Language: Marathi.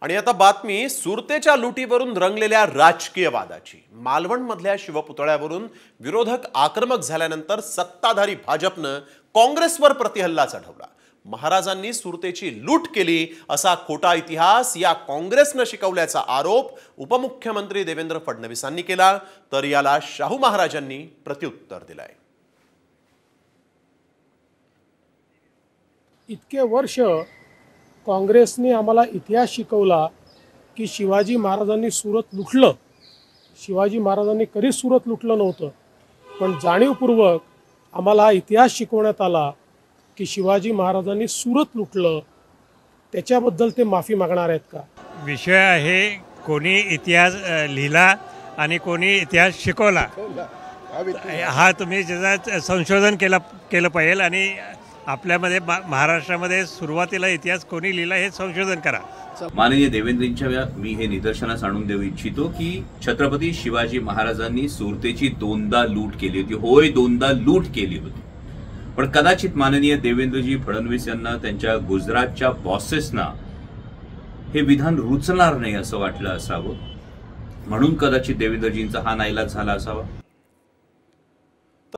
आणि आता बातमी सुरतेच्या लुटीवरून रंगलेल्या राजकीय वादाची। मालवणमधल्या शिवपुतळ्यावरून विरोधक आक्रमक झाल्यानंतर सत्ताधारी भाजपने काँग्रेसवर प्रतिहल्ला चढवला। महाराजांनी सुरतेची लूट केली असा खोटा इतिहास या काँग्रेसने शिकवल्याचा आरोप उपमुख्यमंत्री देवेंद्र फडणवीसांनी केला, तर याला शाहू महाराजांनी प्रत्युत्तर दिलंय। इतके वर्ष काँग्रेसने आम्हाला इतिहास शिकवला की शिवाजी महाराजांनी सुरत लुटलं। शिवाजी महाराजांनी कधीच सुरत लुटलं नव्हतं, पण जाणीवपूर्वक आम्हाला इतिहास शिकवण्यात आला की शिवाजी महाराजांनी सुरत लुटलं। त्याच्याबद्दल ते माफी मागणार आहेत का? विषय आहे कोणी इतिहास लिहिला आणि कोणी इतिहास शिकवला, हा तुम्ही त्याचं संशोधन केलं पाहिजे आणि आपल्यामध्ये महाराष्ट्रामध्ये सुरुवातीला इतिहास कोणी लिहिला हे संशोधन करा। माननीय देवेंद्रजींच्या मी हे निदर्शनास आणून देऊ इच्छितो की छत्रपती शिवाजी महाराजांनी सुरतेची दोनदा लूट केली होती। होय, दोनदा लूट केली होती, पण कदाचित माननीय देवेंद्रजी फडणवीस यांना त्यांच्या गुजरातच्या बॉसेसना हे विधान रुचणार नाही असं वाटलं असावं, म्हणून कदाचित देवेंद्रजींचा हा नाईलाज झाला असावा।